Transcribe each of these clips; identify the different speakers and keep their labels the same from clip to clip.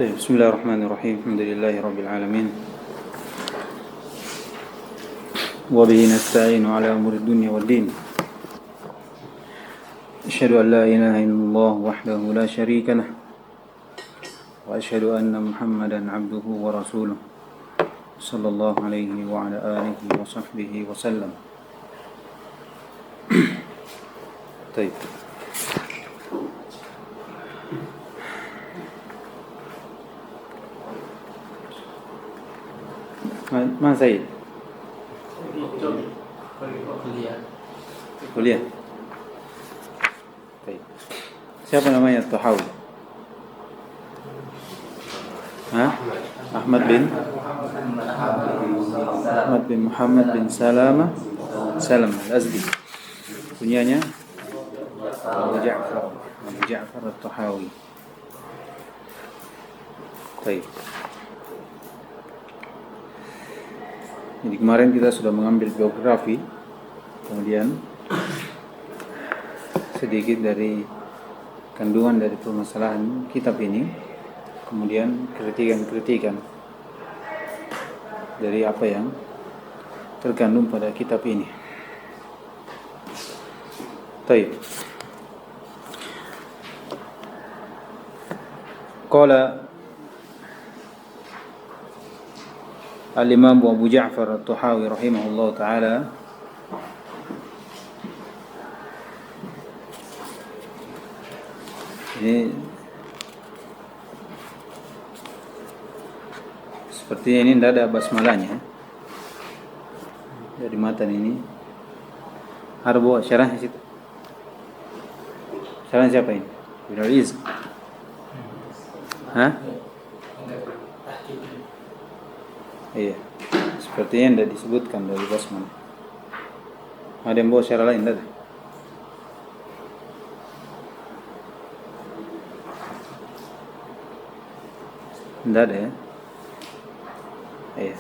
Speaker 1: بسم الله الرحمن الرحيم. الحمد لله رب العالمين، وبه نستعين على أمور الدنيا والدين. أشهد أن لا إله إلا الله وحده لا شريك له، وأشهد أن محمدا عبده ورسوله صلى الله عليه وعلى آله وصحبه وسلم. طيب، Mas Said kuliah. Baik. Siapa namanya Tahawi? Ahmad bin Muhammad bin Salam Al-Azdi. Kunyanya Abu Ja'far At-Tahawi. Baik. Jadi kemarin kita sudah mengambil biografi, kemudian sedikit dari kandungan dari permasalahan kitab ini, kemudian kritikan-kritikan dari apa yang terkandung pada kitab ini. Baik. Qala Al-Imam Abu Ja'far At-Tahawi rahimahullah ta'ala, ini sepertinya ini tidak ada basmalahnya dari matan ini. Harbo syarah situ. Syarah siapa ini? Ibn Al-Iz. Iya, sepertinya tidak disebutkan dari basmalah. Ada yang bawa syarah lain, tidak ada? Tidak ada ya? Iya.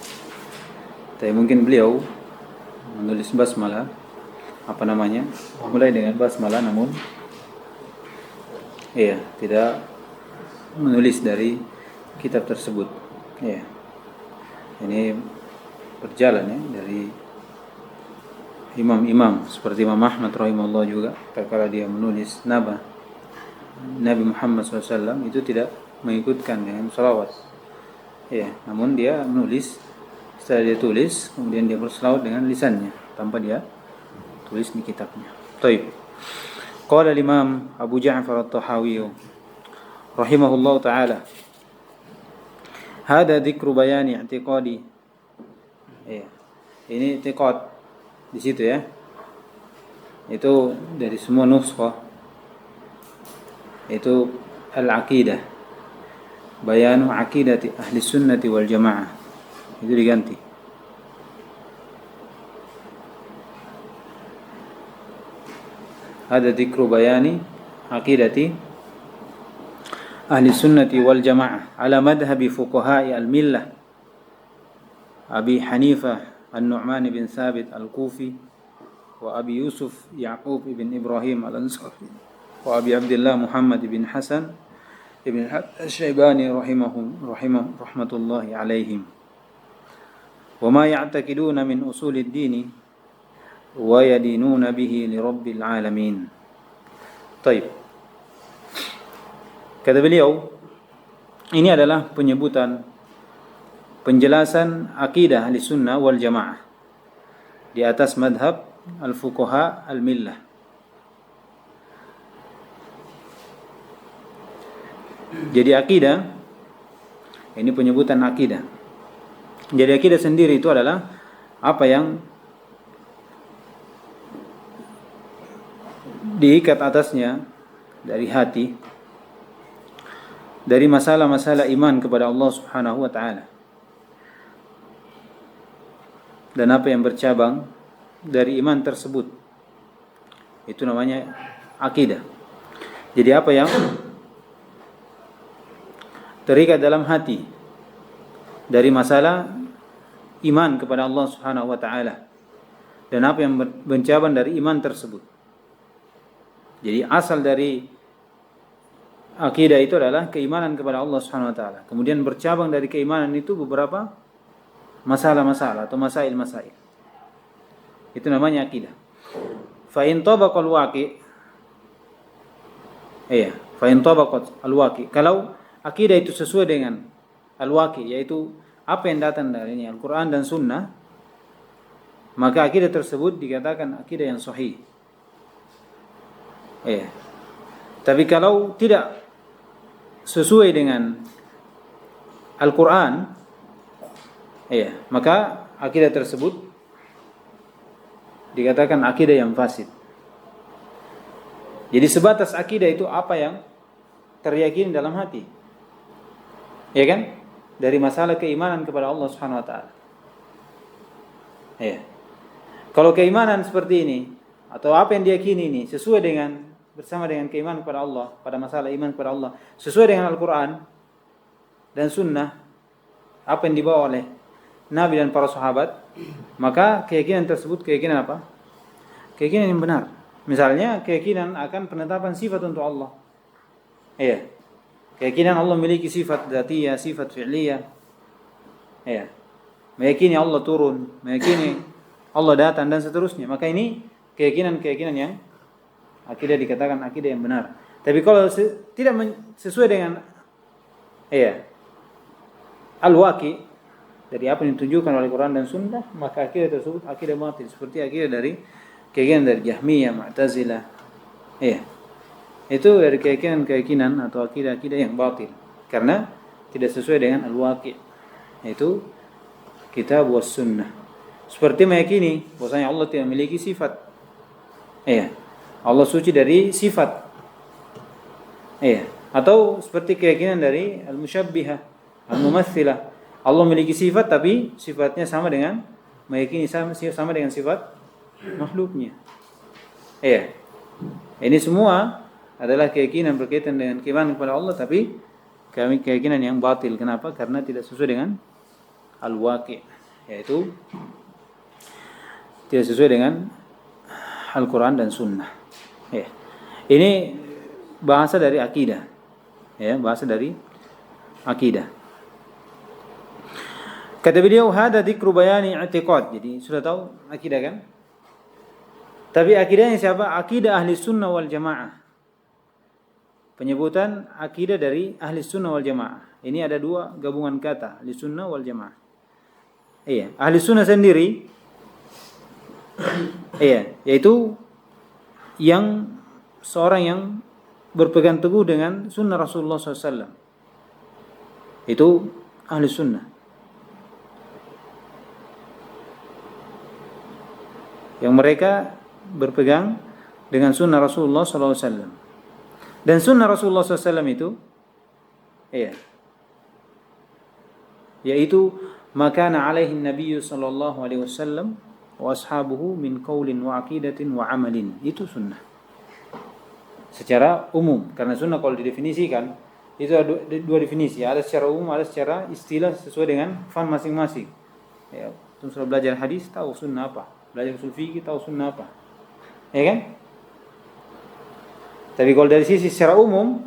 Speaker 1: Tapi mungkin beliau menulis basmalah, mulai dengan basmalah, namun iya, tidak menulis dari kitab tersebut. Iya. Ini berjalan ya dari imam-imam seperti Imam Ahmad rahimahullah juga, tatkala dia menulis Nabi Muhammad SAW itu tidak mengikutkan dengan salawat. Ya, namun dia menulis, setelah dia tulis kemudian dia bersalawat dengan lisannya tanpa dia tulis di kitabnya. Baik. Qala Imam Abu Ja'far At-Tahawi rahimahullah taala, hada dzikru bayani i'tiqadi. Ya. Ini i'tiqad di situ ya. Itu dari semua nuskhah. Itu al-aqidah. Bayanu aqidati ahli sunnati wal jamaah. Itu diganti. Hada dzikru bayani aqidati ahli sunnati wal jamaah ala madhhabi fuqaha'i al-millah Abi Hanifah An-Nu'man bin Thabit Al-Kufi wa Abi Yusuf Ya'qub ibn Ibrahim Al-Ansari wa Abi Abdullah Muhammad bin Hasan ibn Al-Shaybani rahmatullahi alaihim wa ma ya'taqiduna min usulid dini wa yadinuna bihi li rabbil alamin. Baik. Kata beliau, ini adalah penjelasan akidah ahli sunnah wal jamaah di atas madhab al-fuqaha al-millah. Jadi akidah, ini penyebutan akidah. Jadi akidah sendiri itu adalah apa yang diikat atasnya dari hati, dari masalah-masalah iman kepada Allah Subhanahu wa ta'ala, dan apa yang bercabang dari iman tersebut, itu namanya akidah. Jadi apa yang terikat dalam hati dari masalah iman kepada Allah Subhanahu wa ta'ala, dan apa yang bercabang dari iman tersebut. Jadi asal dari akidah itu adalah keimanan kepada Allah Subhanahu wa taala. Kemudian bercabang dari keimanan itu beberapa masalah-masalah atau masail-masail. Itu namanya akidah. Fa in tabaqal waqi', iya, fa in tabaqat al-waqi'. Kalau akidah itu sesuai dengan al-waqi', yaitu apa yang datang dari Al-Qur'an dan Sunnah, maka akidah tersebut dikatakan akidah yang sahih. Iya. Tapi kalau tidak sesuai dengan Al-Qur'an, iya, maka akidah tersebut dikatakan akidah yang fasid. Jadi sebatas akidah itu apa yang teryakini dalam hati. Ya kan? Dari masalah keimanan kepada Allah Subhanahu wa taala. Ya. Kalau keimanan seperti ini atau apa yang diyakini ini sesuai dengan bersama dengan keimanan kepada Allah, pada masalah iman kepada Allah, sesuai dengan Al-Qur'an dan Sunnah, apa yang dibawa oleh Nabi dan para sahabat, maka keyakinan tersebut keyakinan apa? Keyakinan yang benar. Misalnya keyakinan akan penetapan sifat untuk Allah. Iya. Keyakinan Allah memiliki sifat dzatiyah, sifat fi'liyah. Iya. Meyakini Allah turun, meyakini Allah datang dan seterusnya. Maka ini keyakinan-keyakinan yang akidah dikatakan akidah yang benar. Tapi kalau tidak sesuai dengan al-waqi' dari apa yang ditunjukkan oleh Quran dan Sunnah, maka akidah tersebut akidah batil, seperti akidah dari keyakinan dari Jahmiyah, Mu'tazilah. Iya. Itu dari keyakinan atau akidah-akidah yang batil karena tidak sesuai dengan al-waqi', yaitu kitab was sunnah. Seperti meyakini bahwasanya Allah tidak memiliki sifat. Iya. Allah suci dari sifat. Iya. Atau seperti keyakinan dari al-musyabbihah, al-mumatsilah. Allah memiliki sifat tapi sifatnya sama dengan meyakini sama dengan sifat makhluknya. Iya. Ini semua adalah keyakinan berkaitan dengan keimanan kepada Allah, tapi keyakinan yang batil. Kenapa? Karena tidak sesuai dengan al-waqi', yaitu tidak sesuai dengan Al-Quran dan Sunnah. Ya. Ini bahasa dari akidah. Ya, bahasa dari akidah. Kata beliau, hada dzikru bayani i'tiqad. Jadi sudah tahu akidah kan? Tapi akidahnya siapa? Akidah ahli sunnah wal jamaah. Penyebutan akidah dari ahli sunnah wal jamaah. Ini ada dua gabungan kata, ahli sunnah wal jamaah. Iya, ahli sunnah sendiri, iya, yaitu yang seorang yang berpegang teguh dengan sunnah Rasulullah SAW. Itu ahli sunnah. Yang mereka berpegang dengan sunnah Rasulullah SAW. Dan sunnah Rasulullah SAW itu, iya, yaitu makana alaihi Nabi sallallahu alaihi wasallam wa ashabuhu min qaulin wa aqidatin wa amalin. Itu sunnah secara umum. Karena sunnah kalau didefinisikan itu ada dua definisi, ada secara umum, ada secara istilah sesuai dengan fan masing-masing. Ya, sudah belajar hadis tahu sunnah apa, belajar usul fikih tahu sunnah apa. Ya kan? Tapi kalau dari sisi secara umum,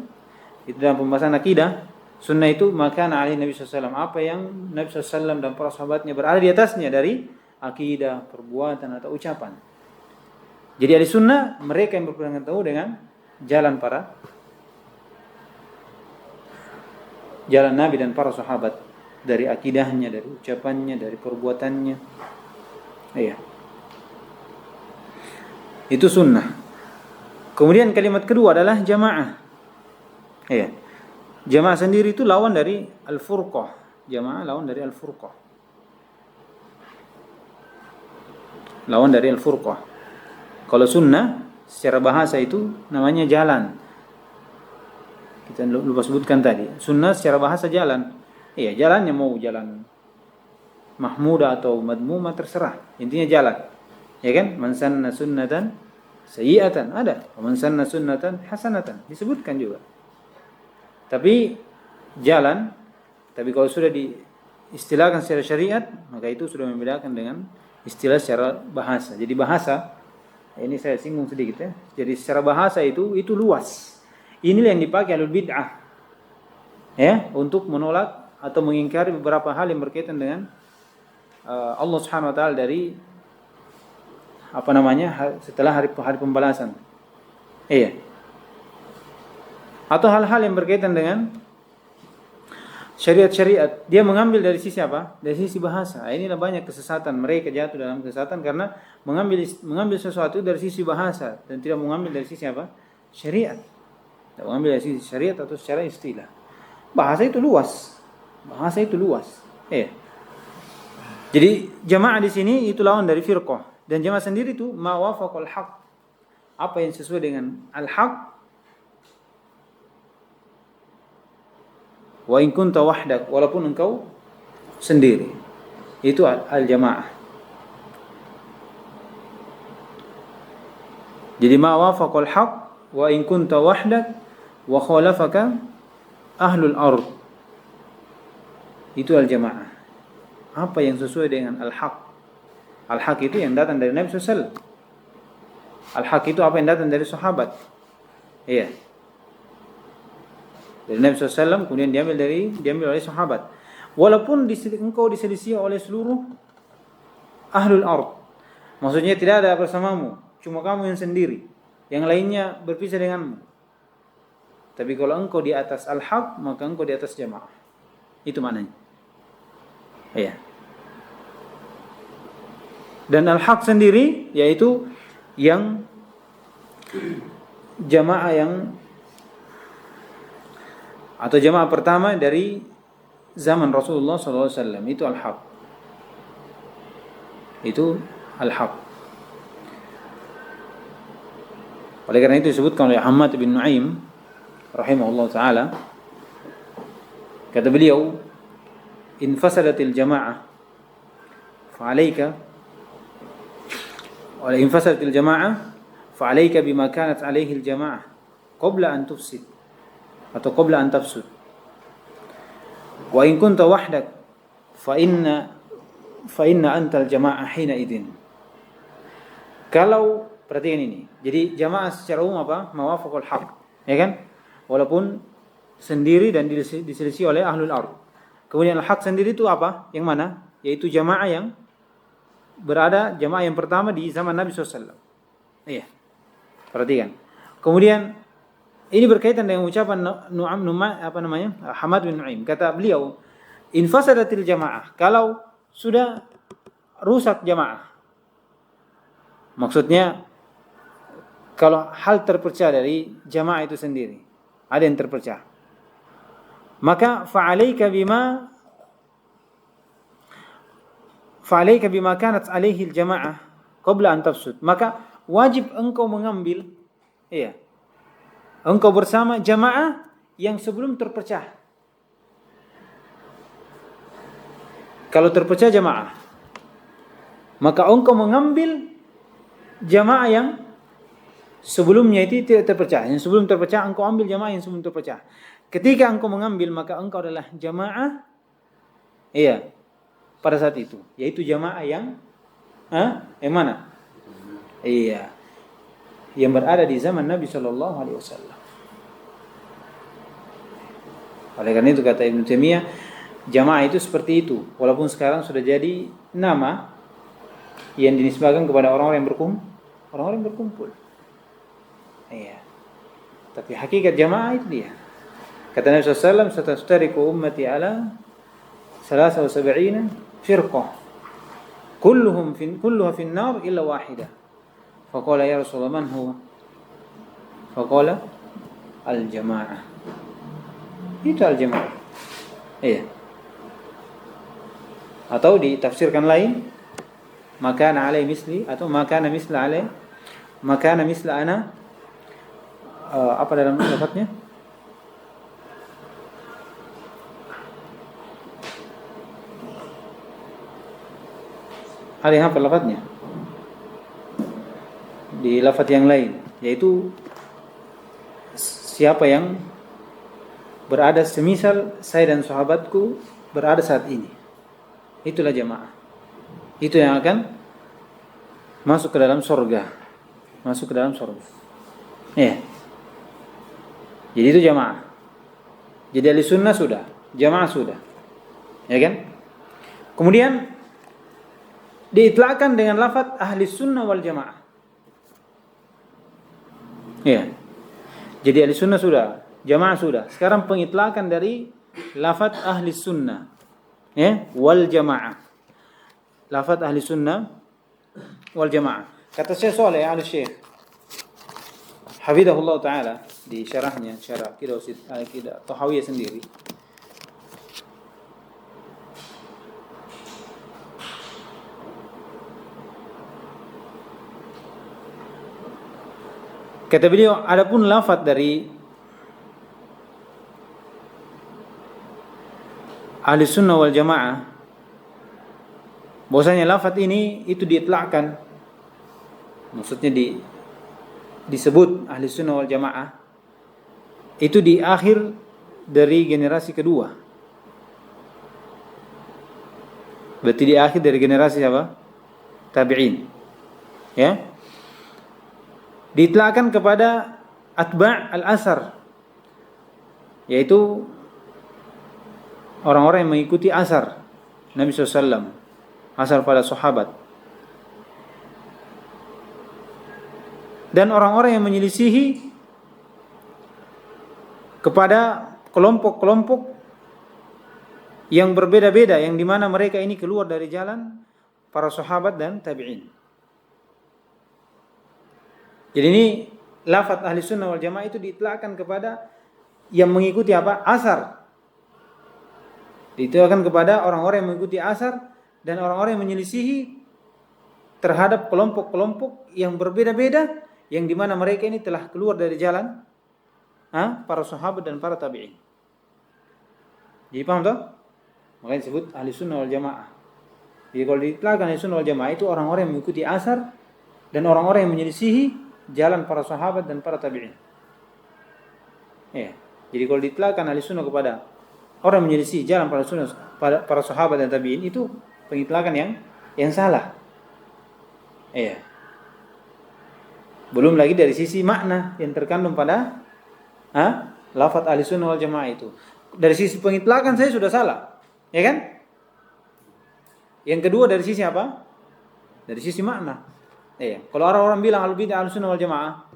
Speaker 1: itu dalam pembahasan akidah, sunnah itu makana alaihi Nabi SAW, apa yang Nabi SAW dan para sahabatnya berada di atasnya dari akidah, perbuatan atau ucapan. Jadi ahli sunnah mereka yang berpegang teguh dengan jalan Nabi dan para sahabat, dari akidahnya, dari ucapannya, dari perbuatannya. Iya. Itu sunnah. Kemudian kalimat kedua adalah jamaah. Iya. Jamaah sendiri itu lawan dari al-furqah. Jamaah lawan dari al-furqah. Lawan dari al-furqah. Kalau sunnah secara bahasa itu namanya jalan. Kita lupa sebutkan tadi. Sunnah secara bahasa jalan. Iya, jalannya mau jalan mahmudah atau madmumah terserah. Intinya jalan. Ya kan? Man sanna sunnatan sayyi'atan, ada. Man sanna sunnatan hasanatan, disebutkan juga. Tapi jalan, tapi kalau sudah diistilahkan secara syariat, maka itu sudah membedakan dengan istilah secara bahasa. Jadi bahasa, ini saya singgung sedikit ya. Jadi secara bahasa itu luas. Inilah yang dipakai alul bid'ah, ya, untuk menolak atau mengingkari beberapa hal yang berkaitan dengan Allah Subhanahu wa taala dari setelah hari pembalasan. Iya. Atau hal-hal yang berkaitan dengan syariat-syariat, dia mengambil dari sisi apa? Dari sisi bahasa. Inilah banyak kesesatan, mereka jatuh dalam kesesatan karena mengambil sesuatu dari sisi bahasa dan tidak mengambil dari sisi apa? Syariat. Tidak mengambil dari sisi syariat atau secara istilah. Bahasa itu luas. Iya. Jadi jamaah di sini itu lawan dari firqah, dan jamaah sendiri itu ma wafaqal haq. Apa yang sesuai dengan al-haq. Wa in kunta wahdak, walaupun engkau sendiri. Itu al-jamaah. Jadi ma wafaqal haq wa in kunta wahdak wa khalafaka ahlul ard. Itu al-jamaah. Apa yang sesuai dengan al-haq. Al-haq itu yang datang dari Nabi SAW. Al-haq itu apa yang datang dari sahabat. Iya. Dari Nabi SAW, kemudian diambil oleh sahabat. Walaupun engkau diselisih oleh seluruh ahlul ard. Maksudnya tidak ada bersamamu, cuma kamu yang sendiri, yang lainnya berpisah denganmu. Tapi kalau engkau di atas al-haq, maka engkau di atas jamaah. Itu maknanya. Iya. Dan al-haq sendiri yaitu yang jamaah yang atau jamaah pertama dari zaman Rasulullah SAW, itu al-haq. Itu al-haq. Oleh karena itu disebutkan oleh Hammad bin Nu'aim rahimahullah ta'ala, kata beliau, in fasadatil jama'ah fa'alaika wa in fasadatil jama'ah fa'alaika bima kanat alaihi al-jama'ah qabla an tufsid atau qabla an tafsud. Wa in kunta wahdak fa inna antal jamaah hina idin. Kalau perhatikan ini. Jadi jamaah secara umum apa? Mawafaqul haq. Ya kan? Walaupun sendiri dan diselisih oleh ahlul ard. Kemudian al-haq sendiri itu apa? Yang mana? Yaitu jamaah yang jamaah yang pertama di zaman Nabi SAW. Iya. Perhatikan. Kemudian ini berkaitan dengan ucapan Hammad bin Nu'aim. Kata beliau, in fasadatil jamaah, kalau sudah rusak jamaah. Maksudnya kalau hal terpecah dari jamaah itu sendiri, ada yang terpecah. Maka fa'alaika bima kanat alaihi al-jamaah qabla an tafsud. Maka wajib engkau mengambil, iya, engkau bersama jamaah yang sebelum terpecah. Kalau terpecah jamaah, maka engkau mengambil jamaah yang sebelumnya itu tidak terpecah. Yang sebelum terpecah, engkau ambil jamaah yang sebelum terpecah. Ketika engkau mengambil, maka engkau adalah jamaah, iya, pada saat itu. Yaitu jamaah yang mana? Iya, yang berada di zaman Nabi SAW. Oleh karena itu kata Ibnu Taimiyah, jamaah itu seperti itu. Walaupun sekarang sudah jadi nama yang dinisbahkan kepada orang-orang yang berkumpul. Iya. Tapi hakikat jamaah itu dia. Kata Nabi SAW, satastariku ummati ala 73 firqah. Kulluha fin nar illa wahidah. Faqala ya Rasulullah man huwa? Faqala al-jamaah. Itu al-jamaah. Iya. Atau ditafsirkan lain, makana alai misli atau makana misla alai, makana misla ana, apa dalam lafadznya? Ada yang apa lafadznya? Di lafadz yang lain, yaitu siapa yang berada semisal saya dan sahabatku berada saat ini, itulah jamaah. Itu yang akan masuk ke dalam surga. Iya. Jadi itu jamaah. Jadi ahli sunnah sudah, jamaah sudah. Ya kan? Kemudian diitlakkan dengan lafaz ahli sunnah wal jamaah. Ya. Jadi ahli sunnah sudah, jamaah sudah. Sekarang pengitlakan dari lafaz ahli sunnah, ya, wal jamaah. Lafaz ahli sunnah wal jamaah. Kata Syekh Saleh Al Syekh hafizahullah taala di syarahnya, syarah Aqidah Tahawiyah sendiri. Kata beliau, adapun lafaz dari ahli sunnah wal jamaah, bahwasanya lafaz ini itu diitlakkan, maksudnya disebut ahli sunnah wal jamaah itu di akhir dari generasi kedua. Berarti di akhir dari generasi apa? Tabi'in. Ya. Diitlakkan kepada atba' al-asar, yaitu orang-orang yang mengikuti asar Nabi SAW, asar pada sahabat, dan orang-orang yang menyelisihi kepada kelompok-kelompok yang berbeda-beda, yang dimana mereka ini keluar dari jalan para sahabat dan tabi'in. Jadi ini lafaz ahli sunnah wal jamaah itu diitlakkan kepada yang mengikuti apa? Asar. Diitlakkan kepada orang-orang yang mengikuti asar dan orang-orang yang menyelisihi terhadap kelompok-kelompok yang berbeda-beda, yang dimana mereka ini telah keluar dari jalan para sahabat dan para tabi'in. Jadi paham tak? Makanya disebut ahli sunnah wal jamaah. Jadi kalau diitlakkan ahli sunnah wal jamaah itu orang-orang yang mengikuti asar dan orang-orang yang menyelisihi jalan para sahabat dan para tabi'in. Ya. Jadi kalau diitlakkan ahli sunnah kepada orang yang menyelisih jalan para sahabat dan tabi'in, itu pengitlakan yang salah. Ya. Belum lagi dari sisi makna yang terkandung pada lafaz ahli sunnah wal jamaah itu. Dari sisi pengitlakan saya sudah salah, ya kan? Yang kedua dari sisi apa? Dari sisi makna. Kalau orang-orang bilang al-bid'ah al-sunnah wal jamaah,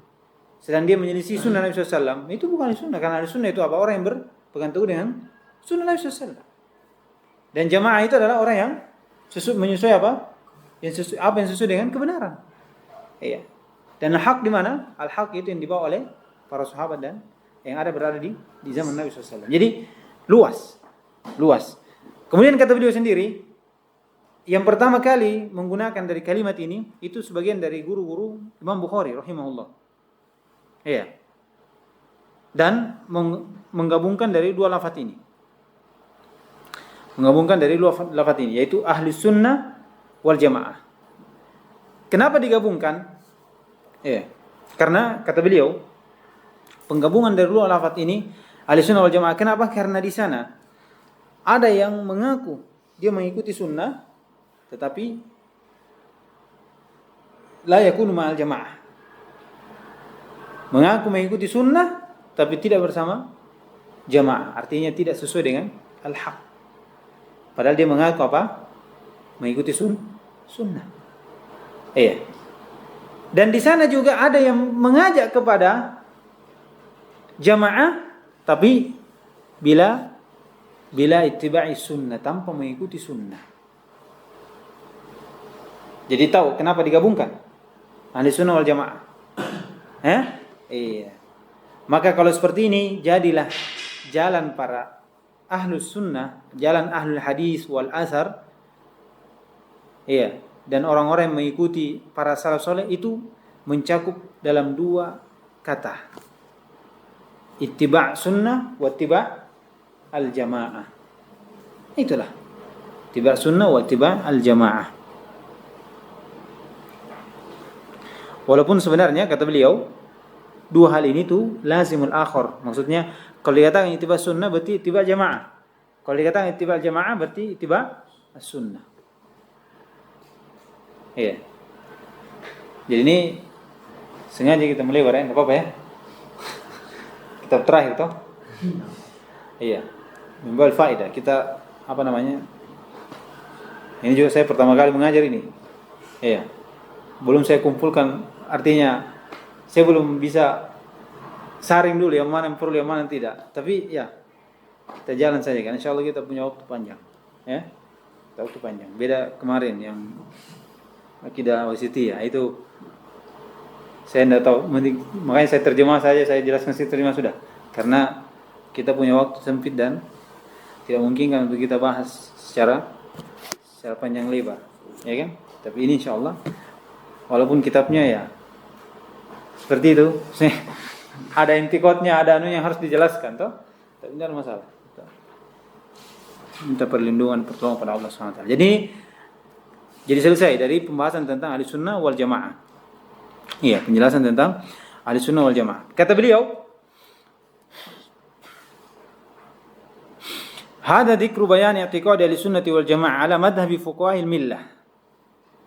Speaker 1: sedang dia menyelisih sunnah Nabi SAW, itu bukan sunnah. Karena sunnah itu apa? Orang yang berpegang teguh dengan sunnah Nabi SAW. Dan jamaah itu adalah orang yang menyesuai apa? Yang sesuai dengan kebenaran. Iya. Dan hak di mana? Al-haq itu yang dibawa oleh para sahabat dan yang berada di zaman Nabi SAW. Jadi luas. Kemudian kata beliau sendiri, yang pertama kali menggunakan dari kalimat ini itu sebagian dari guru-guru Imam Bukhari rahimahullah. Iya. Dan menggabungkan dari dua lafaz ini. Yaitu ahli sunnah wal jamaah. Kenapa digabungkan? Iya. Karena kata beliau, penggabungan dari dua lafaz ini ahli sunnah wal jamaah. Kenapa? Karena di sana ada yang mengaku dia mengikuti sunnah, tetapi la yakunu ma'al jamaah. Mengaku mengikuti sunnah tapi tidak bersama jamaah. Artinya tidak sesuai dengan al-haq. Padahal dia mengaku apa? Mengikuti sunnah. Iya. Dan di sana juga ada yang mengajak kepada jamaah tapi bila ittiba'i sunnah, tanpa mengikuti sunnah. Jadi tahu kenapa digabungkan ahli sunnah wal jamaah? Iya. Maka kalau seperti ini, jadilah jalan para ahlus sunnah, jalan ahlul hadis wal asar. Iya. Dan orang-orang yang mengikuti para salaf soleh itu mencakup dalam dua kata, ittiba' sunnah wa ittiba' al jamaah. Itulah ittiba' sunnah wa ittiba' al jamaah. Walaupun sebenarnya kata beliau, dua hal ini tuh lazimul akhar. Maksudnya kalau dikatakan ittiba sunnah berarti ittiba jamaah. Kalau dikatakan ittiba jamaah berarti ittiba as-sunnah. Iya. Jadi ini sengaja kita melebar ya, enggak apa-apa ya. kitab terakhir toh. Iya. Bimbal faedah. Kita apa namanya? Ini juga saya pertama kali mengajar ini. Iya. Belum saya kumpulkan, artinya saya belum bisa saring dulu yang mana yang perlu, yang mana yang tidak. Tapi ya, kita jalan saja kan. Insya Allah kita punya waktu panjang. Ya. Kita waktu panjang. Beda kemarin yang akidah wasitiyah itu saya tidak tahu. Makanya saya terjemah saja, saya jelaskan saya terjemah sudah. Karena kita punya waktu sempit dan tidak mungkin kan untuk kita bahas secara panjang lebar, ya kan? Tapi ini insya Allah, walaupun kitabnya ya seperti itu, ada intikotnya, ada anu yang harus dijelaskan, toh. Tapi tidak ada masalah. Minta perlindungan, pertolongan pada Allah SWT. Jadi selesai dari pembahasan tentang ahli sunnah wal jamaah. Iya, penjelasan tentang ahli sunnah wal jamaah. Kata beliau, hada dzikru bayan i'tiqad ahli sunnati wal jamaah ala madhhabi fuqaha'il millah.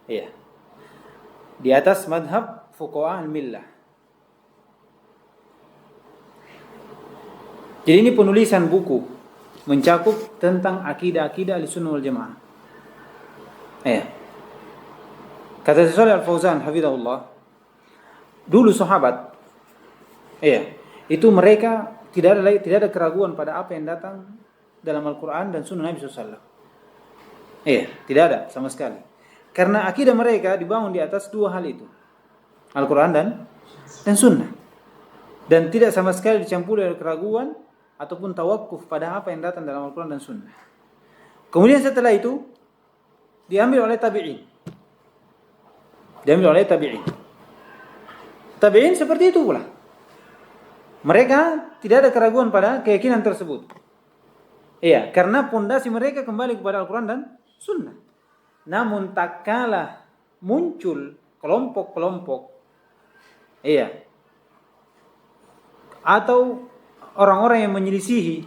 Speaker 1: Iya. Di atas madhab fuqaha'il millah. Jadi ini penulisan buku mencakup tentang akidah-akidah ahli sunnah wal jamaah. Iya. Kata Shalih Al-Fauzan hafizahullah, dulu sahabat, iya, itu mereka tidak ada keraguan pada apa yang datang dalam Al-Quran dan Sunnah Nabi SAW. Iya, tidak ada sama sekali. Karena akidah mereka dibangun di atas dua hal itu, Al-Quran dan Sunnah. Dan tidak sama sekali dicampuri oleh keraguan ataupun tawakuf pada apa yang datang dalam Al-Quran dan Sunnah. Kemudian setelah itu diambil oleh tabi'in. Tabi'in seperti itu pula. Mereka tidak ada keraguan pada keyakinan tersebut. Iya, karena pondasi mereka kembali kepada Al-Quran dan Sunnah. Namun tak kalah muncul kelompok-kelompok, iya, atau orang-orang yang menyelisihi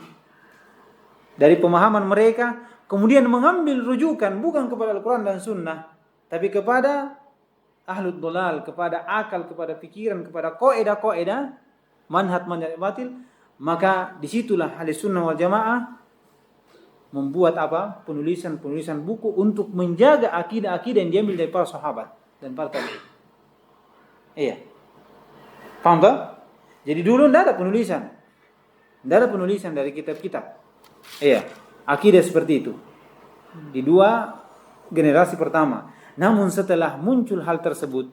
Speaker 1: dari pemahaman mereka, kemudian mengambil rujukan bukan kepada Al-Quran dan Sunnah, tapi kepada ahlud dolal, kepada akal, kepada pikiran, kepada qaedah-qaedah, manhaj batil, maka disitulah ahli sunnah wal jamaah membuat apa? Penulisan buku untuk menjaga akidah-akidah yang diambil dari para sahabat dan para tabi'in. Iya. Paham tak? Jadi dulu tidak ada penulisan. Tidak ada penulisan dari kitab-kitab. Iya. Akidah seperti itu. Di dua generasi pertama. Namun setelah muncul hal tersebut,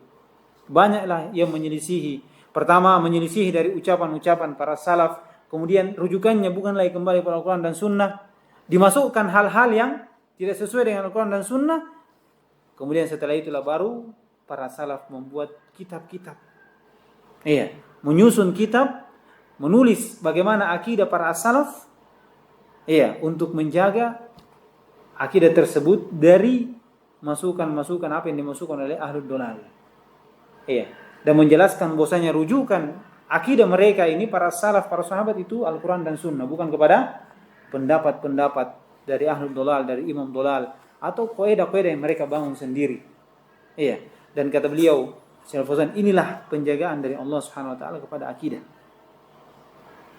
Speaker 1: banyaklah yang menyelisihi. Pertama menyelisihi dari ucapan-ucapan para salaf. Kemudian rujukannya bukan lagi kembali pada Al-Quran dan Sunnah. Dimasukkan hal-hal yang tidak sesuai dengan Al-Quran dan Sunnah. Kemudian setelah itulah baru para salaf membuat kitab-kitab. Iya, menyusun kitab, menulis bagaimana akidah para salaf. Iya, untuk menjaga akidah tersebut dari masukan-masukan apa yang dimasukkan oleh ahlul dolal. Iya, dan menjelaskan bahwasanya rujukan akidah mereka ini para salaf, para sahabat itu Al-Quran dan Sunnah, bukan kepada pendapat-pendapat dari ahlul dolal, dari imam dolal, atau kaidah-kaidah yang mereka bangun sendiri. Iya. Dan kata beliau, Syekh Al-Fauzan, inilah penjagaan dari Allah Subhanahu wa taala kepada akidah.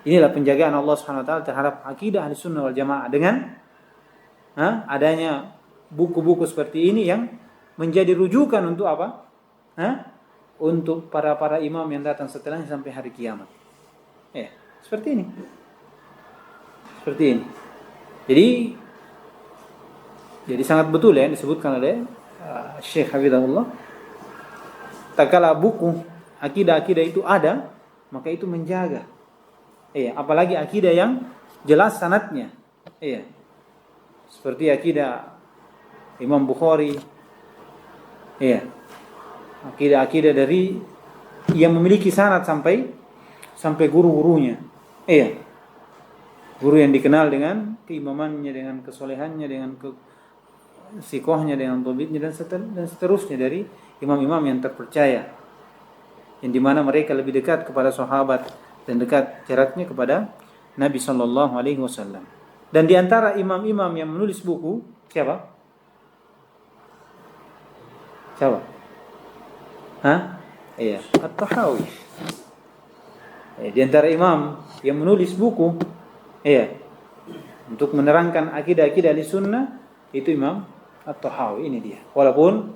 Speaker 1: Inilah penjagaan Allah Subhanahu wa taala terhadap akidah ahli sunnah wal jamaah dengan adanya buku-buku seperti ini yang menjadi rujukan untuk apa? Untuk para imam yang datang setelahnya sampai hari kiamat. Ya, seperti ini. Seperti ini. Jadi sangat betul ya disebutkan oleh Syekh Hafizahullah. Tak kala buku akidah-akidah itu ada, maka itu menjaga. Iya, apalagi akidah yang jelas sanadnya. Iya. Seperti akidah Imam Bukhari. Iya. Akidah-akidah dari yang memiliki sanad sampai guru-gurunya. Iya. Guru yang dikenal dengan keimamannya, dengan kesolehannya, dengan sikohnya, dengan tobitnya dan seterusnya dari imam-imam yang terpercaya, yang dimana mereka lebih dekat kepada sahabat dan dekat jaraknya kepada Nabi Sallallahu Alaihi Wasallam. Dan di antara imam-imam yang menulis buku siapa? Iya, At-Tahawi. Di antara imam yang menulis buku untuk menerangkan akidah-akidah ahli sunnah itu Imam At-Tahawi, ini dia. Walaupun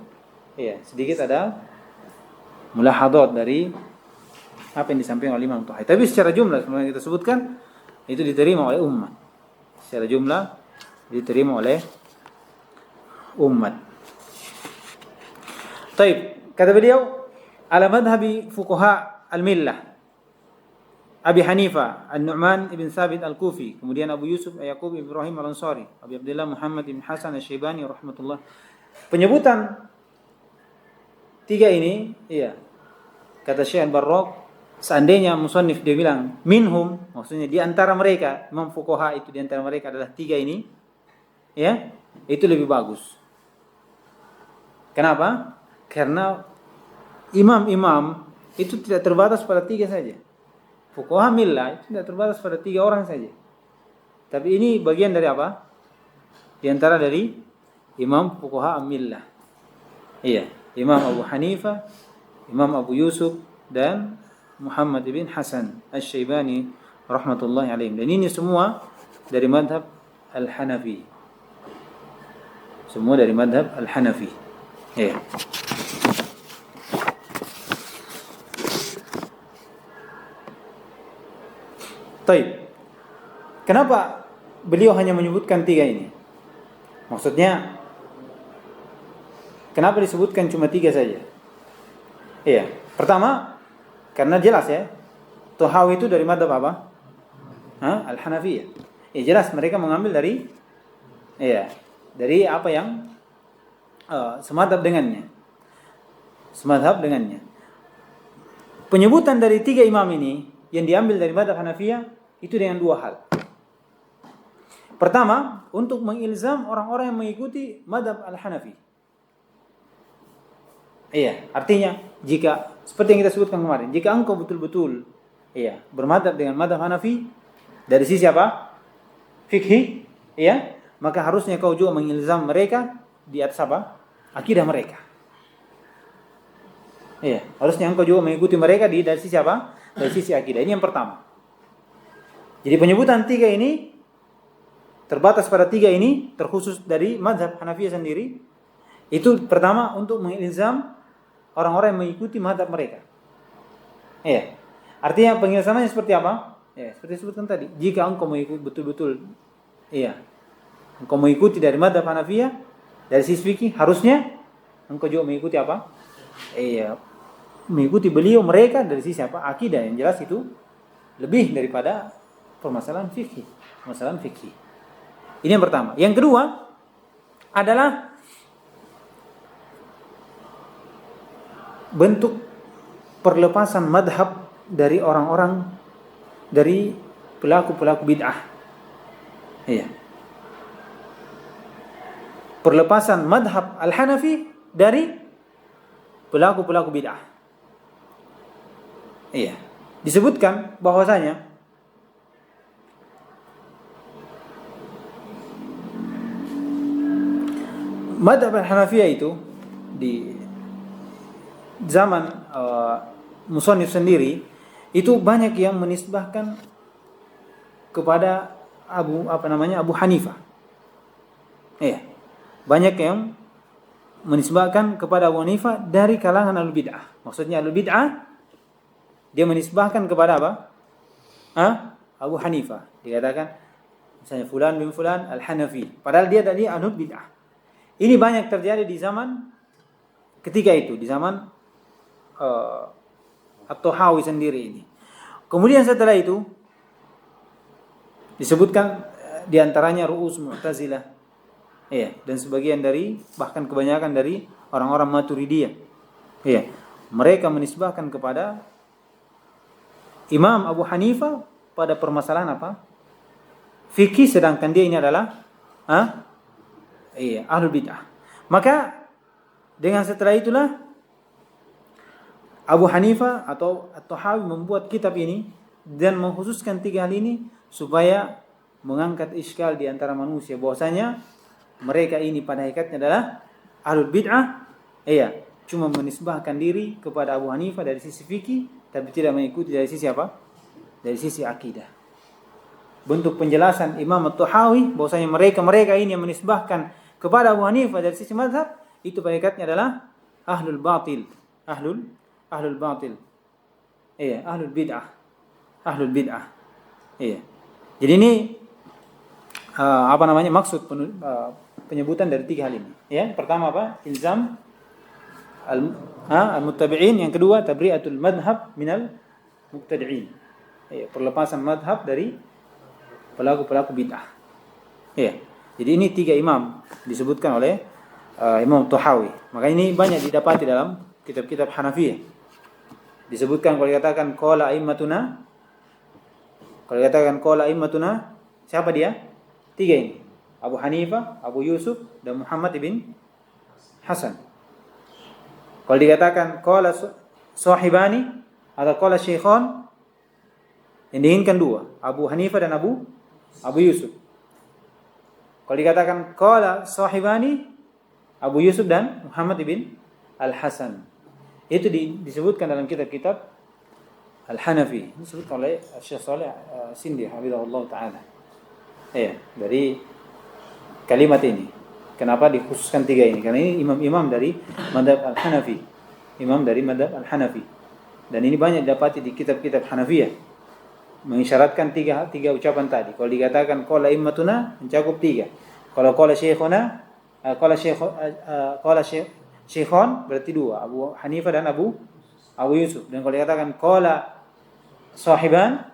Speaker 1: sedikit ada mulahadhat dari apa yang disampaikan oleh Imam At-Tahawi, tapi secara jumlah sebenarnya kita sebutkan itu diterima oleh umat. Secara jumlah diterima oleh umat. Taib, kata beliau, ala madhhabi fuqaha al-millah Abi Hanifah, An-Nu'man ibn Thabit al-Kufi, kemudian Abu Yusuf Yaqub ibn Ibrahim al-Ansari, Abu Abdullah Muhammad ibn Hasan al-Syaibani rahmatullah. Penyebutan tiga ini, kata Syekh Al-Barraq, seandainya musannif dia bilang minhum, maksudnya di antara mereka, imam fuqaha itu di antara mereka adalah tiga ini, itu lebih bagus. Kenapa? Karena imam-imam itu tidak terbatas pada tiga saja. Fuqaha millah itu tidak terbatas pada 3 orang saja. Tapi ini bagian dari apa? Di antara dari imam fuqaha millah. Imam Abu Hanifah, Imam Abu Yusuf dan Muhammad ibn Hasan Al-Syaibani rahmatullahi alaihim. Dan ini semua dari madhab Al-Hanafi. Semua dari madhab Al-Hanafi. Taib. Kenapa beliau hanya menyebutkan 3 ini? Maksudnya, kenapa disebutkan cuma 3 saja? Pertama, karena jelas Tahawi itu dari madhab apa? Al-Hanafiyah. Jelas mereka mengambil dari dari apa yang semadhab dengannya. Penyebutan dari 3 imam ini yang diambil dari madhab Hanafiyah itu dengan 2 hal. Pertama, untuk mengilzam orang-orang yang mengikuti madhab Al-Hanafi. Artinya jika seperti yang kita sebutkan kemarin, jika engkau betul-betul bermadhab dengan madhab Hanafi dari sisi apa? Fikih, maka harusnya kau juga mengilzam mereka di atas apa? Akidah mereka. Harusnya engkau juga mengikuti mereka dari sisi apa? Dari sisi akidah. Ini yang pertama. Jadi penyebutan 3 ini terbatas pada 3 ini, terkhusus dari mazhab Hanafiyah sendiri. Itu pertama untuk mengilzam orang-orang yang mengikuti mazhab mereka. Artinya pengilzamannya seperti apa? Seperti disebutkan tadi. Jika engkau mengikuti betul-betul engkau mengikuti dari mazhab Hanafiyah dari sisi fikih, harusnya engkau juga mengikuti apa? Mengikuti beliau mereka dari sisi apa? Akidah. Yang jelas itu lebih daripada permasalahan fikih. Ini yang pertama. Yang kedua adalah bentuk perlepasan madhab dari orang-orang, dari pelaku-pelaku bid'ah. Perlepasan madhab Al-Hanafi dari pelaku-pelaku bid'ah. Disebutkan bahwasanya madhab Al-Hanafiyah itu di zaman musannif sendiri itu banyak yang menisbahkan kepada Abu Hanifah. Banyak yang menisbahkan kepada Abu Hanifah dari kalangan al-bid'ah. Maksudnya al-bid'ah dia menisbahkan kepada apa? Abu Hanifah. Dikatakan misalnya fulan bin fulan al-Hanafi. Padahal dia tadi anut bid'ah. Ini banyak terjadi di zaman ketika itu, di zaman At-Tahawi sendiri ini. Kemudian setelah itu disebutkan di antaranya ru'us Mu'tazilah. Dan sebagian dari, bahkan kebanyakan dari orang-orang Maturidiyah. Mereka menisbahkan kepada Imam Abu Hanifah pada permasalahan apa? Fikih, sedangkan dia ini adalah ahlul bid'ah. Maka dengan setelah itulah Abu Hanifah atau At-Tahawi membuat kitab ini dan mengkhususkan 3 hal ini supaya mengangkat iskal di antara manusia bahwasanya mereka ini pada hakikatnya adalah ahlul bid'ah, cuma menisbahkan diri kepada Abu Hanifah dari sisi fikih tapi tidak mengikuti dari sisi apa? dari sisi akidah. Bentuk penjelasan Imam At-Tahawi bahwasanya mereka ini yang menisbahkan kepada Abu Hanifah dari sisi mazhab, itu predikatnya adalah ahlul batil, ahlul batil. Iya, ahlul bid'ah. Ahlul bid'ah. Iya. Jadi ini maksud penyebutan dari tiga hal ini. Ya, pertama apa? Ilzam al-muttabi'in, yang kedua tabri'atul madhab minal mubtadi'in. Iya, perlepasan madhab dari pelaku-pelaku bid'ah. Iya. Jadi ini tiga imam disebutkan oleh Imam Tahawi. Maka ini banyak didapati dalam kitab-kitab Hanafiyah. Disebutkan kalau dikatakan qala a'immatuna. Kalau dikatakan qala a'immatuna, siapa dia? Tiga ini. Abu Hanifah, Abu Yusuf, dan Muhammad ibn Hasan. Kalau dikatakan qala sahibani atau qala syekhon, yang diinginkan dua, Abu Hanifah dan Abu Yusuf. Kalau dikatakan qala sahibani, Abu Yusuf dan Muhammad ibn Al-Hasan. Itu disebutkan dalam kitab-kitab Al-Hanafi. Disebutkan oleh Syekh Shalih Sindi hafizahullah taala. Iya, dari kalimat ini. Kenapa dikhususkan tiga ini? Karena ini imam-imam dari mazhab Al-Hanafi. Imam dari mazhab Al-Hanafi. Dan ini banyak didapati di kitab-kitab Hanafiyah. Mengisyaratkan tiga ucapan tadi. Kalau dikatakan qala immatuna, mencakup tiga. Kalau qala syekhuna, qala syekhon, berarti dua, Abu Hanifah dan Abu Yusuf. Dan kalau dikatakan qala sahiban,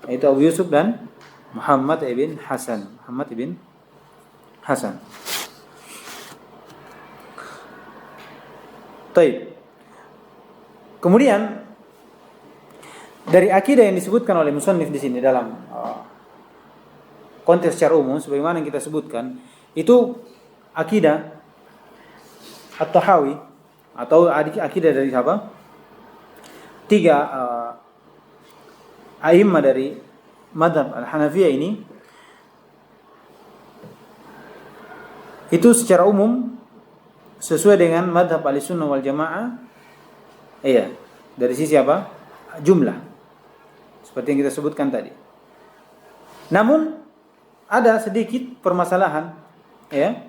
Speaker 1: itu Abu Yusuf dan Muhammad ibn Hasan. Baik. Kemudian dari akidah yang disebutkan oleh musannif di sini dalam konteks secara umum, sebagaimana yang kita sebutkan, itu akidah At-Tahawi atau akidah dari siapa? Tiga a'immah dari mazhab Al-Hanafiyah ini, itu secara umum sesuai dengan mazhab Ahlussunnah wal Jamaah. Iya, dari sisi apa? Jumlah. Seperti yang kita sebutkan tadi. Namun ada sedikit permasalahan, ya,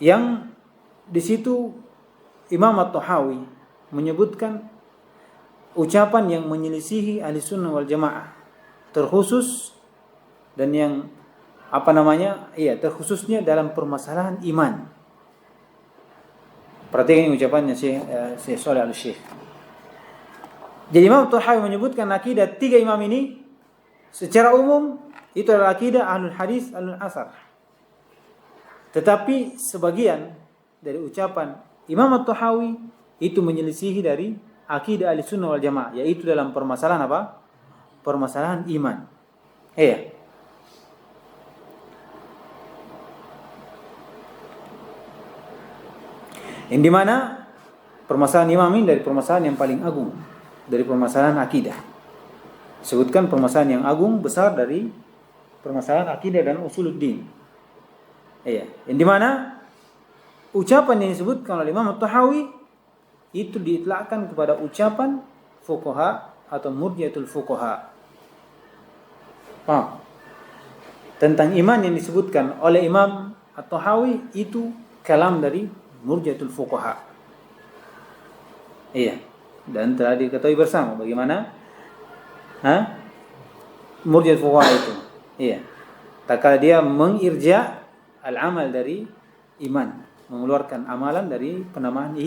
Speaker 1: yang di situ Imam At-Tahawi menyebutkan ucapan yang menyelisihi Ahlussunnah wal Jamaah, terkhusus dan yang terkhususnya dalam permasalahan iman. Perhatikan ucapannya Syekh Shalih Al-Syekh. Jadi Imam Tahawi menyebutkan akidah tiga imam ini secara umum itu adalah akidah Ahlul Hadis, Ahlul Asar. Tetapi sebagian dari ucapan Imam Tahawi itu menyelisihi dari akidah Ahlussunnah wal Jamaah, yaitu dalam permasalahan apa? Permasalahan iman. Iya. Yang dimana permasalahan imam ini dari permasalahan yang paling agung, dari permasalahan akidah. Sebutkan permasalahan yang agung besar dari permasalahan akidah dan usuluddin. Iya, yang dimana ucapan yang disebutkan oleh Imam Tahawi itu diitlakkan kepada ucapan fuqaha atau murji'atul fuqaha. Tentang iman yang disebutkan oleh Imam At-Tahawi itu kalam dari murji'atul fuqaha. Iya. Dan telah diketahui bersama bagaimana murji'atul fuqaha itu. Iya. Tak kala dia mengirja al-amal dari iman, mengeluarkan amalan dari penamaan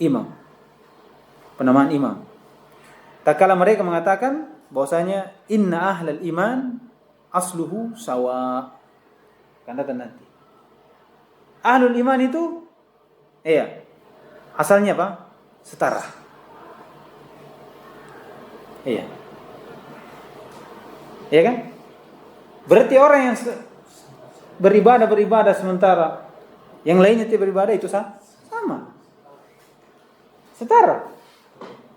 Speaker 1: imam. Tak kala mereka mengatakan bahwasanya inna ahlal iman asluhu sawa. Kan datang nanti. Ahlul iman itu asalnya apa? Setara. Iya. Iya kan? Berarti orang yang beribadah sementara yang lainnya tidak beribadah itu sama. Setara.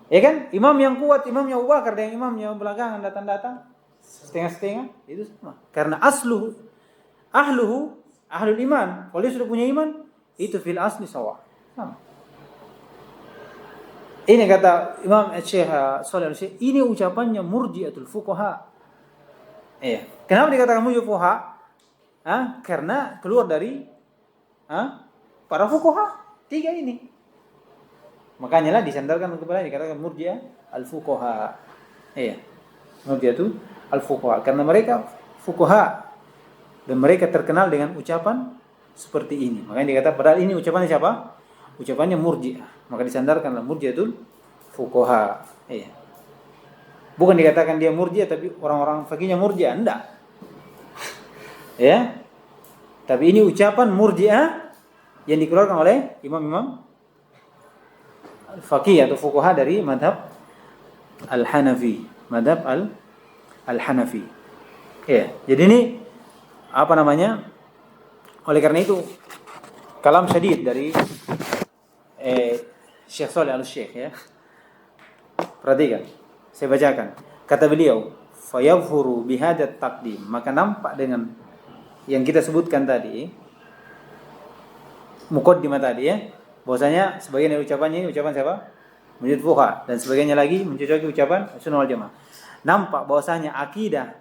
Speaker 1: Ya kan? Imam yang kuat, imamnya Abu Bakar dan imamnya belakangan datang setengah-setengah, itu sama. Karena ahlul iman. Kalau dia sudah punya iman, itu fil asli sama. Ini kata Imam Syekh Shalih Al-Syekh, ini ucapannya murji'atul fuqaha. Iya. Kenapa dikatakan murji'atul fuqaha? Karena keluar dari para fuqaha tiga ini. Makanya lah disandarkan kepada dikatakan murji'ah al-fuqaha. Iya. Murji'atul al-fuqaha karena mereka fuqaha dan mereka terkenal dengan ucapan seperti ini. Makanya dikatakan padahal ini ucapannya siapa? Ucapannya murji'ah. Maka disandarkanlah murji'atul fuqaha. Iya. Bukan dikatakan dia murji'ah tapi orang-orang fakihnya murji'ah, enggak. Ya. Tapi ini ucapan murji'ah yang dikeluarkan oleh imam-imam fakih atau fuqaha dari madhab al-Hanafi, madhab al-Hanafi. Ya. Jadi ini apa namanya? Oleh karena itu kalam syadid dari Syekh Shalih Al-Syekh ya. Perhatikan, saya bacakan. Kata beliau, fayadhuru bihadat taqdim, maka nampak dengan yang kita sebutkan tadi, muqaddimah tadi ya, bahwasanya sebagian dari ucapannya ini ucapan siapa? Murji'atul fuqaha dan sebagiannya lagi mencocoki ucapan Sunnah wal Jamaah. Nampak bahwasanya akidah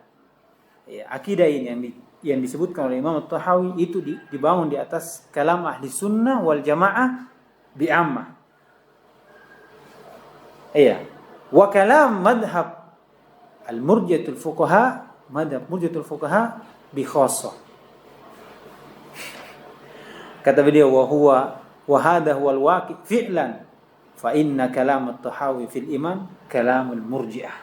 Speaker 1: ini yang disebutkan oleh Imam At-Tahawi itu dibangun di atas kalam ahli sunnah wal jamaah bi'ammah. Iya. Wa kalam madhab al-murji'atul fuqaha, madhab murji'atul fuqaha bi khassah. Kata beliau wa hadha huwa al-waqi' fi'lan fa inna kalam At-Tahawi fil iman kalamul murji'ah.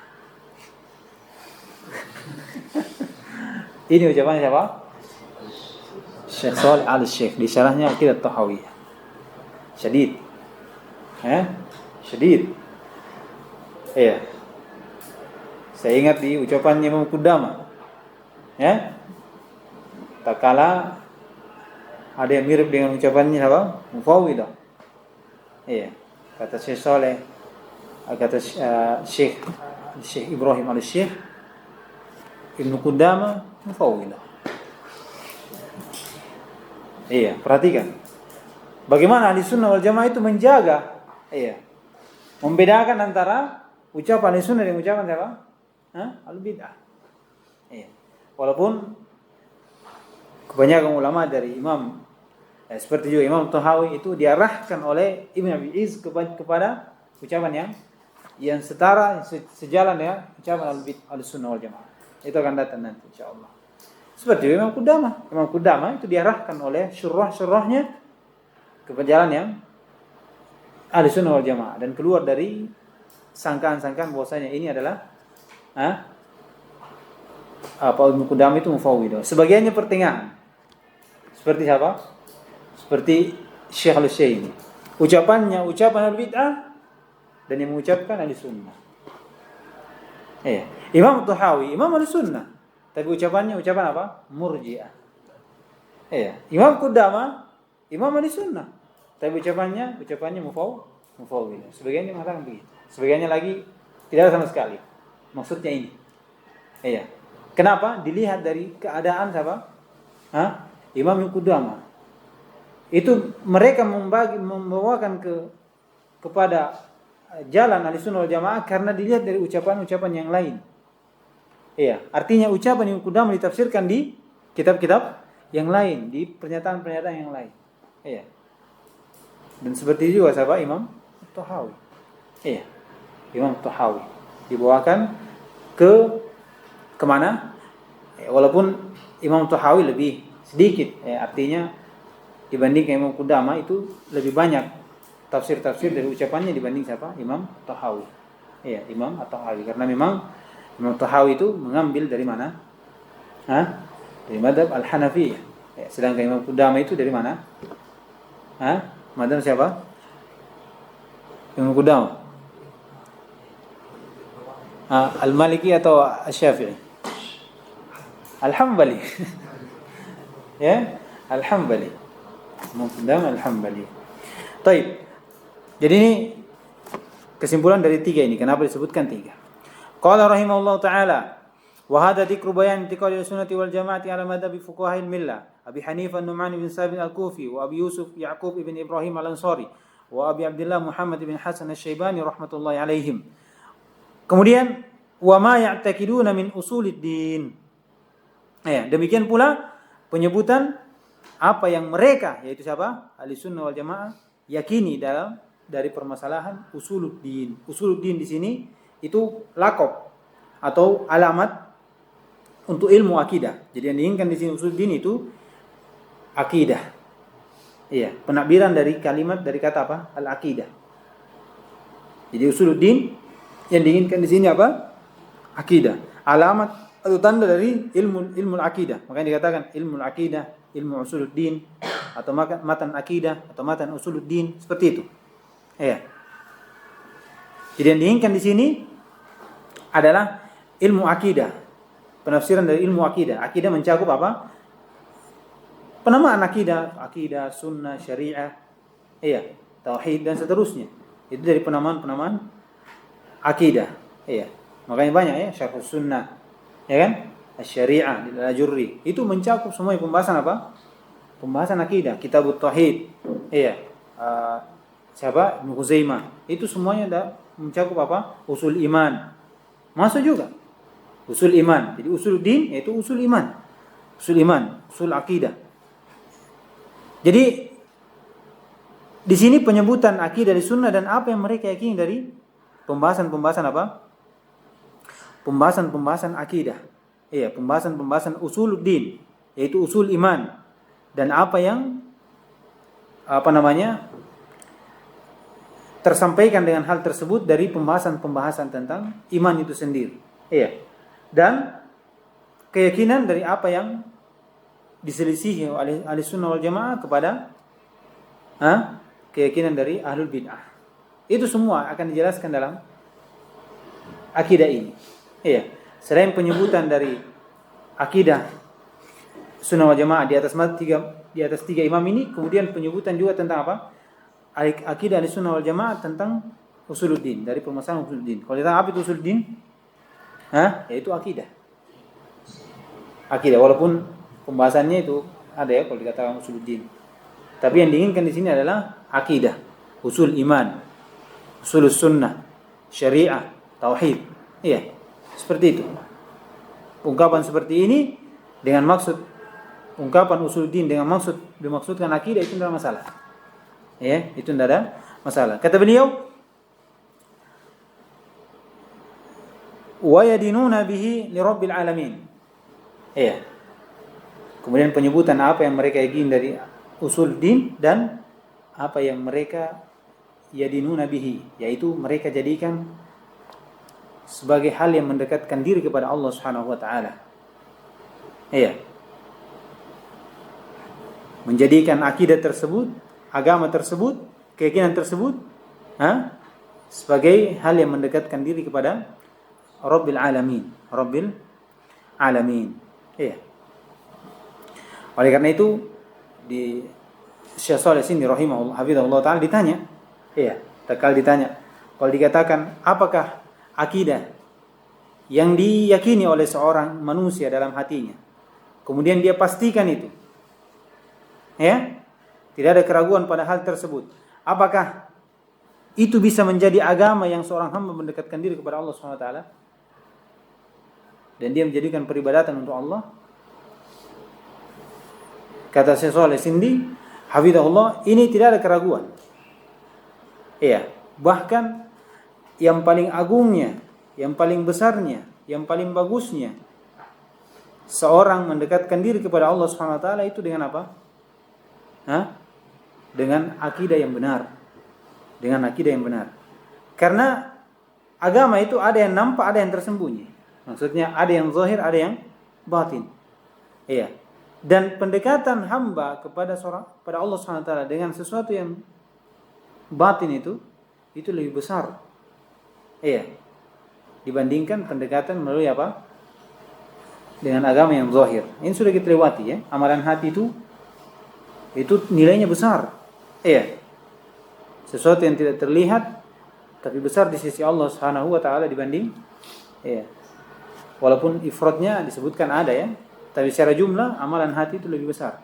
Speaker 1: Ini ucapan siapa? Syekh Shalih Al-Syekh di syarahnya Aqidah Tahawiyah. Syadid. Syadid. Iya. Saya ingat di ucapannya Imam Qudamah. Ya. Tak kala ada yang mirip dengan ucapannya apa? Mufawwidah. Iya. Kata Syekh Shalih, kata Syekh Ibrahim Al-Syekh, Ibnu Qudamah mufawwidah. Iya, perhatikan. Bagaimana ahli sunnah wal jamaah itu menjaga, membedakan antara ucapan ahli sunnah dan ucapan siapa? Al-bid'ah. Iya. Walaupun kebanyakan ulama dari Imam seperti juga Imam Tahawi itu diarahkan oleh Ibn Abi Iz kepada ucapan yang setara, sejalan dengan ucapan al-sunnah wal jamaah. Itu akan datang nanti insyaallah. Seperti Imam Qudamah. Imam Qudamah itu diarahkan oleh syurah-syurahnya kepada jalan yang ahli sunnah wal jamaah dan keluar dari sangkaan-sangkaan bahwasanya ini adalah Ibnu Qudamah itu mufawwidah. Sebagiannya pertengahan. Seperti siapa? Seperti Syekh Al-Syekh ini. Ucapannya ucapan al-bid'ah dan yang mengucapkan ahli sunnah. Imam Tahawi, Imam Al-Sunnah. Tapi ucapannya ucapan apa? Murji'ah. Imam Qudamah, Imam Al-Sunnah. Tapi ucapannya mufawwidah. Sebagiannya mengatakan begitu. Sebagiannya lagi tidak sama sekali. Maksudnya ini. Kenapa? Dilihat dari keadaan siapa? Imam Qudamah. Itu mereka membawakan kepada jalan Ahlussunnah wal Jamaah karena dilihat dari ucapan-ucapan yang lain. Artinya ucapan Imam Qudamah ditafsirkan di kitab-kitab yang lain, di pernyataan-pernyataan yang lain. Dan seperti juga sahabat Imam Tahawi. Imam Tahawi dibawakan kemana? Walaupun Imam Tahawi lebih sedikit, artinya dibandingkan Imam Qudamah itu lebih banyak tafsir-tafsir dari ucapannya dibanding siapa? Imam Tahawi. Imam At-Tahawi karena memang Imam Tahawi itu mengambil dari mana? Dari madhab Al-Hanafiyah. Sedangkan Imam Qudamah itu dari mana? Madhab siapa? Imam Qudamah. Al-Maliki atau Asy-Syafi'i? Al-Hambali. Al-Hambali. Imam Qudamah Al-Hambali. Baik. Jadi ini kesimpulan dari tiga ini. Kenapa disebutkan tiga? Qala rahimahullah ta'ala wa hadha dzikru bayan intiqali sunnati wal jamaati ala madhabi fuqaha'il millah Abi Hanifah Nu'man bin Sabit al-Kufi wa Abi Yusuf Ya'qub ibn Ibrahim al-Ansari wa Abi Abdullah Muhammad bin Hasan Asy-Syaibani rahmatullahi alaihim. Kemudian wa ma ya'taqiduna min usuluddin. Ya, demikian pula penyebutan apa yang mereka, yaitu siapa? Ahlussunnah wal Jamaah yakini dari permasalahan usuluddin. Usuluddin di sini itu laqab atau alamat untuk ilmu akidah. Jadi yang diinginkan di sini usuluddin itu akidah. Iya, penakbiran dari kalimat dari kata apa? Al-aqidah. Jadi usuluddin yang diinginkan di sini apa? Akidah. Alamat atau tanda dari ilmu akidah. Makanya dikatakan ilmu akidah, ilmu usuluddin atau matan akidah atau matan usuluddin, seperti itu. Iya. Jadi yang diinginkan di sini adalah ilmu akidah. Penafsiran dari ilmu akidah. Akidah mencakup apa? Penamaan akidah, sunnah, syariah, iya, tauhid dan seterusnya. Itu dari penamaan akidah. Iya. Makanya banyak ya, syarh sunnah, ya kan? Asy-syari'ah al-Ajurri. Itu mencakup semua pembahasan apa? Pembahasan akidah, kitabut tauhid. Iya. Siapa? Ibnu Khuzaimah. Itu semuanya mencakup apa? Usul iman. Masuk juga usul iman. Jadi usul din yaitu usul iman. Usul iman, usul akidah. Jadi di sini penyebutan akidah dari sunnah dan apa yang mereka yakini dari pembahasan apa? Pembahasan akidah. Iya, pembahasan usuluddin, yaitu usul iman dan apa yang tersampaikan dengan hal tersebut dari pembahasan tentang iman itu sendiri. Iya. Dan keyakinan dari apa yang diselisihi oleh Ahlussunnah wal Jamaah kepada keyakinan dari Ahlul Bid'ah. Itu semua akan dijelaskan dalam akidah ini. Iya. Selain penyebutan dari akidah Sunnah wal Jamaah di atas tiga imam ini, kemudian penyebutan juga tentang apa? Akidah Ahlussunnah wal Jamaah tentang usuluddin, dari permasalahan usuluddin. Kalau ditanya apa itu usuluddin? Yaitu akidah. Akidah, walaupun pembahasannya itu ada ya kalau dikatakan usuluddin. Tapi yang diinginkan di sini adalah akidah, usul iman, usul sunnah, syariah, tauhid. Iya, seperti itu. Ungkapan seperti ini dengan maksud ungkapan usuluddin dengan dimaksudkan akidah itu tidak ada masalah. Ya, itu tidak ada masalah. Kata beliau, wa yadinuna bihi li rabbil alamin. Iya. Kemudian penyebutan apa yang mereka yakini dari usul din dan apa yang mereka yadinuna bihi, yaitu mereka jadikan sebagai hal yang mendekatkan diri kepada Allah Subhanahu wa taala. Iya. Menjadikan akidah tersebut, agama tersebut, keyakinan tersebut sebagai hal yang mendekatkan diri kepada Rabbil Alamin. Rabbil Alamin. Iya. Oleh karena itu di Syekh Shalih Sini rahimahullah hafizahullah taala ditanya, iya, ditanya, kalau dikatakan apakah akidah yang diyakini oleh seorang manusia dalam hatinya, kemudian dia pastikan itu, ya, tidak ada keraguan pada hal tersebut, apakah itu bisa menjadi agama yang seorang hamba mendekatkan diri kepada Allah Subhanahu wa taala dan dia menjadikan peribadatan untuk Allah? Kata Syekh Shalih Sindi hafizahullah, ini tidak ada keraguan. Iya, bahkan yang paling agungnya, yang paling besarnya, yang paling bagusnya seorang mendekatkan diri kepada Allah Subhanahu wa taala itu dengan apa? Dengan akidah yang benar. Dengan akidah yang benar. Karena agama itu ada yang nampak, ada yang tersembunyi. Maksudnya ada yang zahir, ada yang batin. Iya. Dan pendekatan hamba kepada Allah Subhanahu wa taala dengan sesuatu yang batin itu lebih besar. Iya. Dibandingkan pendekatan melalui apa? Dengan agama yang zahir. Ini sudah kita lewati ya. Amalan hati itu nilainya besar. Iya. Sesuatu yang tidak terlihat tapi besar di sisi Allah Subhanahu wa taala dibanding walaupun ifratnya disebutkan ada ya, tapi secara jumlah amalan hati itu lebih besar.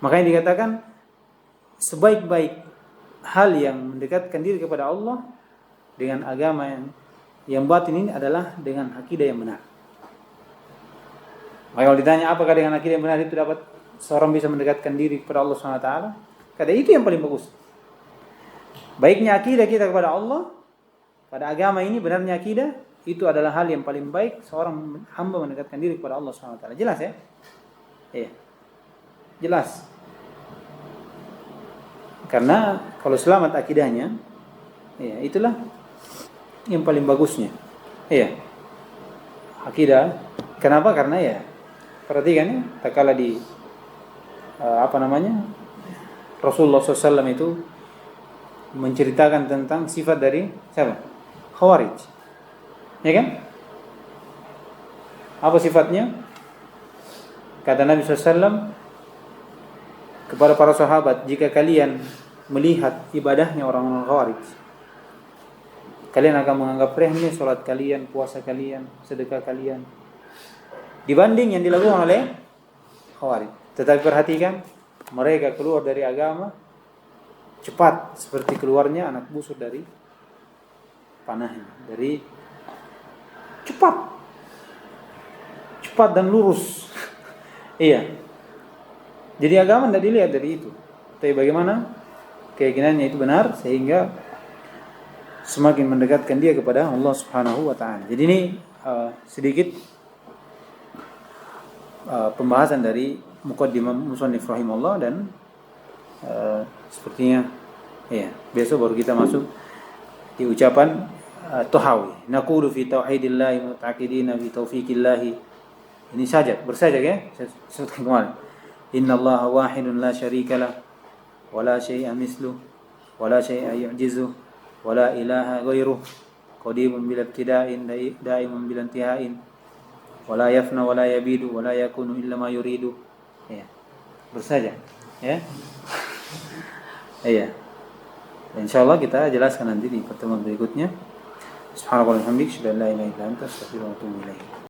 Speaker 1: Makanya dikatakan sebaik-baik hal yang mendekatkan diri kepada Allah dengan agama yang batin ini adalah dengan akidah yang benar. Maka kalau ditanya apakah dengan akidah yang benar itu dapat seorang bisa mendekatkan diri kepada Allah SWT, kata itu yang paling bagus. Baiknya akidah kita kepada Allah, pada agama ini benarnya akidah, itu adalah hal yang paling baik seorang hamba mendekatkan diri kepada Allah SWT. Jelas ya? Iya. Jelas. Karena kalau selamat akidahnya, ya itulah yang paling bagusnya. Iya. Akidah. Kenapa? Karena ya perhatikan ya, tak kala di Rasulullah SAW itu menceritakan tentang sifat dari siapa? Khawarij. Ya kan? Apa sifatnya? Kata Nabi SAW kepada para sahabat, jika kalian melihat ibadahnya orang-orang Khawarij, kalian akan menganggap remeh salat kalian, puasa kalian, sedekah kalian, dibanding yang dilakukan oleh Khawarij. Tetapi perhatikan, mereka keluar dari agama cepat seperti keluarnya anak busuk dari panahnya. Dari cepat dan lurus. Iya. Jadi agama tidak dilihat dari itu, tapi bagaimana keyakinannya itu benar sehingga semakin mendekatkan dia kepada Allah Subhanahu wa taala. Jadi ini sedikit pembahasan dari muqaddimah musannif rahimahullah, dan sepertinya ya besok baru kita masuk di ucapan Tahawi. Naqulu fi tauhidillah mutaqidina bi taufiqillah. Ini sajak, bersajak ya. Saya sebutkan kemarin. Innallaha wahidun la syarika lah wa la syai'a misluh wa la syai'a yu'jizuh wa la ilaha ghairuh qadimun bil ibtida'in da'imun bil intiha'in wa la yafna wa la yabidu wa la yakunu illa ma yuridu. Ya. Bersajak ya. Iya. Insyaallah kita jelaskan nanti di pertemuan berikutnya. Subhanallah walhamdulillah, la ilaha illa anta, astaghfiruka wa atubu ilaik.